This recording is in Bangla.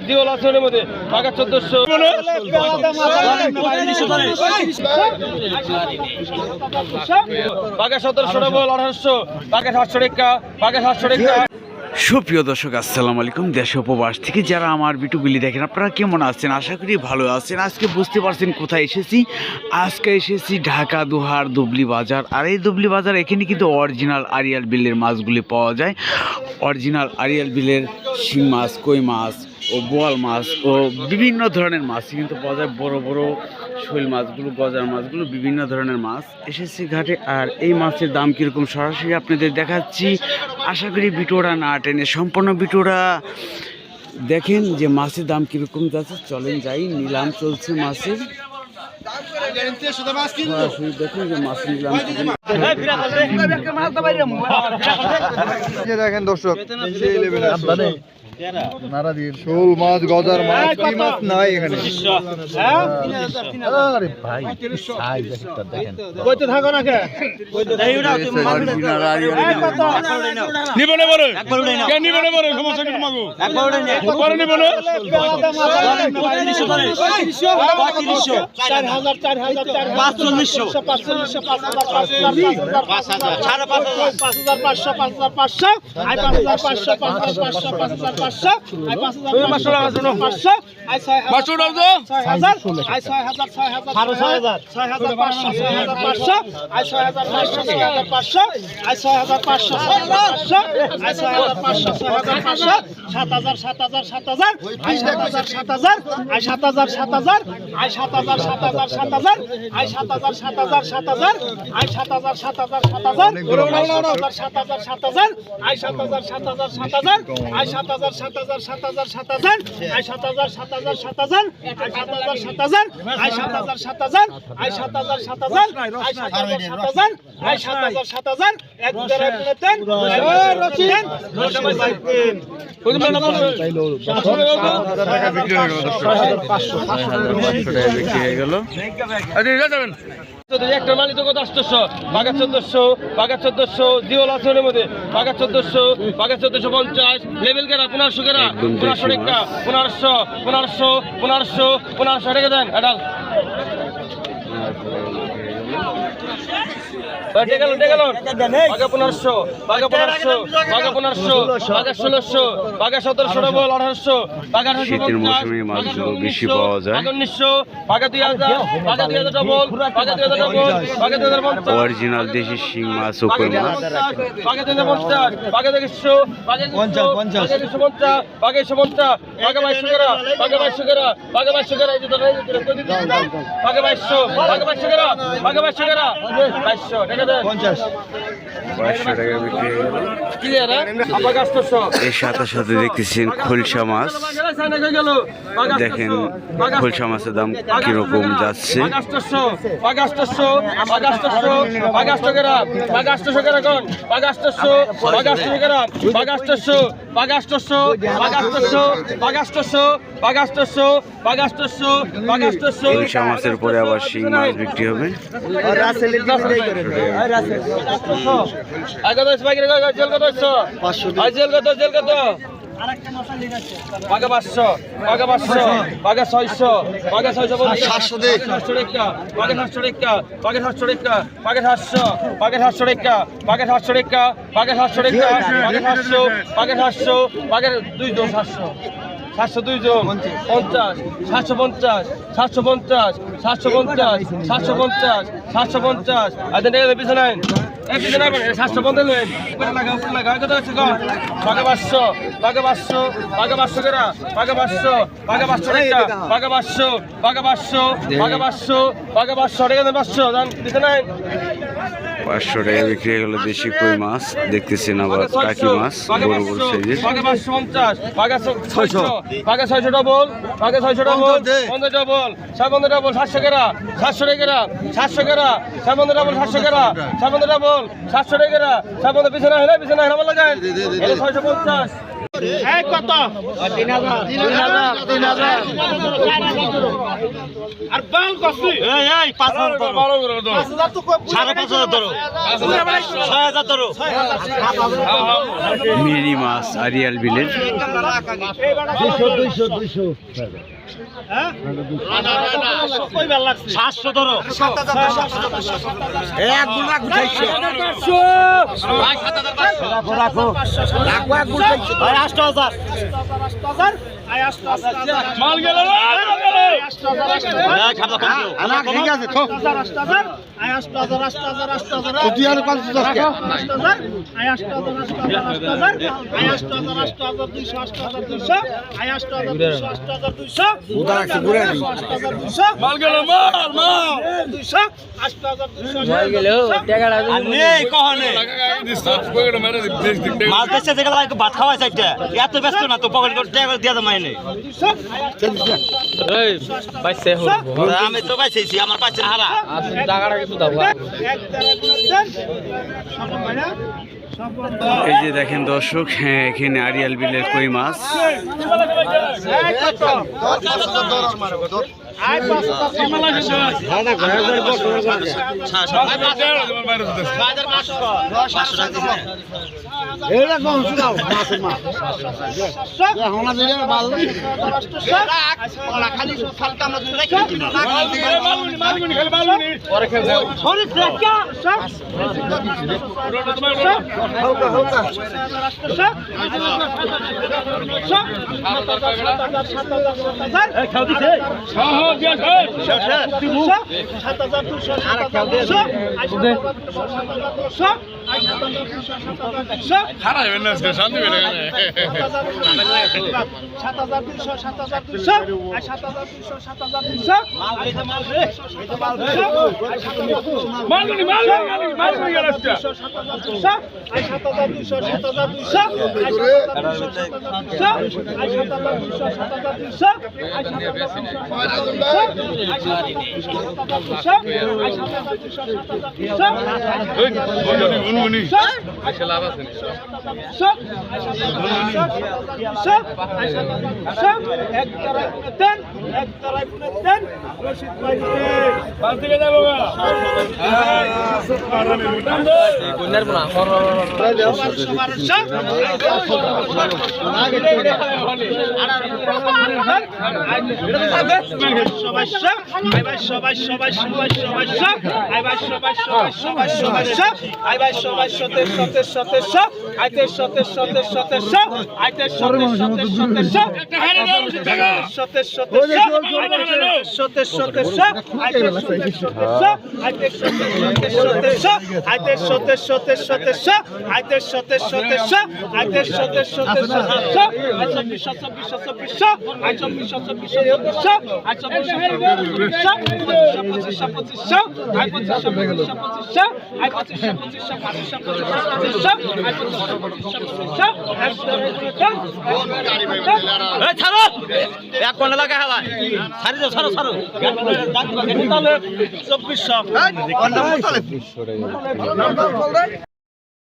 জিওল আসনের মধ্যে বাঘা 1400 বাঘা 1700 ডবল 1800 বাঘা 700 টাকা বাঘা 700 টাকা। সুপ্রিয় দর্শক আসসালামু আলাইকুম। দেশ উপবাস থেকে যারা আমার ভিডিওগুলি দেখেন আপনারা কেমন আছেন? আশা করি ভালো আছেন। আজকে বুঝতে পারছেন কোথায় এসেছি। আজকে এসেছি ঢাকা দোহার দুবলি বাজার। আর এই দুবলি বাজার এখানে কিন্তু অরিজিনাল আড়িয়াল বিলের মাছগুলি পাওয়া যায়। অরিজিনাল আড়িয়াল বিলের শিং মাছ, কই মাছ ও বোয়াল মাছ ও বিভিন্ন ধরনের মাছ কিন্তু পাওয়া যায়। বড় বড় শৈল মাছগুলো, গজার মাছগুলো, বিভিন্ন ধরনের মাছ এসেছে ঘাটে। আর এই মাছের দাম কীরকম সরাসরি আপনাদের দেখাচ্ছি। আশা করি ভিডিওটা না টেনে সম্পূর্ণ ভিডিওটা দেখেন যে মাছের দাম কীরকম যাচ্ছে। চলেন যাই, নিলাম চলছে মাছের। সরাসরি দেখুন যে মাছ নিলাম দেখেন দর্শক, শোল মাছ, গজার মাছ, কি মাছ নাই এখানে। একটা মালিক কত 800 বাঘা 1400 বাঘা 1400 জিওল আসনের মধ্যে বাঘা 1400 বাঘা 1450 লেভেল কেনা 1500 কেনা 1500 টাকা 1500 1500 1500 1500 টাকা দেন আডাল বাঘা 1500 বাঘা 1500 বাঘা 1500 বাঘা 1600 বাঘা 1700 ডবল 1800 বাঘা 1850 শীতের মৌসুমে মাছগুলো বেশি পাওয়া যায়। বাঘা 1900 বাঘা 2000 বাঘা 2000 ডবল বাঘা 2000 ডবল বাঘা 2050 অরিজিনাল দেশি শিং মাছ ও কই মাছ বাঘা 2050 বাঘা 2100 বাঘা 150 বাঘা 150 বাঘা 2200 করা বাঘা 2200 করা বাঘা 2200 করা এই যে ধরে বাঘা 2200 বাঘা 2200 করা বাঘা 2200 করা 2200 টাকা দেন 50 2200 টাকা বিক্রি হয়ে গেল। ক্লিয়ার আবার 800 এর সাথে সাথে দেখতেছেন খোলসা মাছ। দেখেন খোলসা মাছের দাম কিরকম যাচ্ছে। বাঘা 800 বাঘা 800 বাঘা 800 করা বাঘা 800 করা কোন বাঘা 800 বাঘা 800 করা বাঘা 800 বাঘা 800 বাঘা 800 বাঘা 800 বাঘা 800 বাঘা 800 বাঘা 800 খোলসা মাছের পরে আবার শিং মাছ বিক্রি হবে। বাঘা 500 বাঘা 500 বাঘা 600 বাঘা 650 700 টাকা বাঘা 700 টাকা বাঘা 700 টাকা বাঘা 700 বাঘা 700 টাকা বাঘা 700 টাকা বাঘা 700 টাকা বাঘা 700 বাঘা 700 বাঘা 200 700 702 জন 50 750 750 750 750 750 আর দেন এর পিছনে এই পিছনে 750 নেন উপরে লাগা কত আছে গো বাঘা 500 বাঘা 500 বাঘা 500 করা বাঘা 500 বাঘা 500 টাকা বাঘা 500 বাঘা 500 বাঘা 500 বাঘা 500 টাকা দেন 500 দেন পিছনে 500 টাকা বিক্রি হয়ে গেল দেশি কই মাছ। দেখতেছেন আবার টাকি মাছ বড় বড় সাইজের। বাঘা 550 বাঘা 600 বাঘা 600 ডবল বাঘা 600 ডবল 50 ডবল 750 ডবল 700 করা 700 টাকা 700 করা 750 ডবল 700 করা 750 ডবল 700 টাকা 750 পিছনে হলে পিছনে হেলা লাগায় 650 এই কত 3000 আর বাল কসি এই 5000 ধরো 5000 তো কই 5500 ধরো 6000 ধরো মিনি মাছ আরিয়াল বিলের 200 হ্যাঁ কই ভাল লাগছে 700 ধরো 7000 এক গুলা গুছাইছে 500 রাখো এক গুলা ভাই 8000 আই 8000 মাল গেল রে এই খাতা কম দিও আনা ঠিক আছে তো 8000 আই 8000 তুই আর 510 কে 8000 আই 8000 আই 8000 200 আই 8200 বুদা রাখছে ঘুরে দি মাল গেল মাল 200 8200 মাল গেল টাকাটা নেই কহনে মাল বেচে দেখলা একটু ভাত খাওয়াই চাইতে এত ব্যস্ত না তো পকেট করে টাকা দিয়া দাও মাইনে এই বাইছে হবো আমি তো বাইছেছি আমার পাশে হারা টাকাটা কিছু দাও এই যে দেখেন দর্শক, হ্যাঁ এখানে আরিয়াল বিলের কই মাছ। এক কোণে লাগা হেলা ছাড়ি দাও ছাড়ো ছাড়ো 2400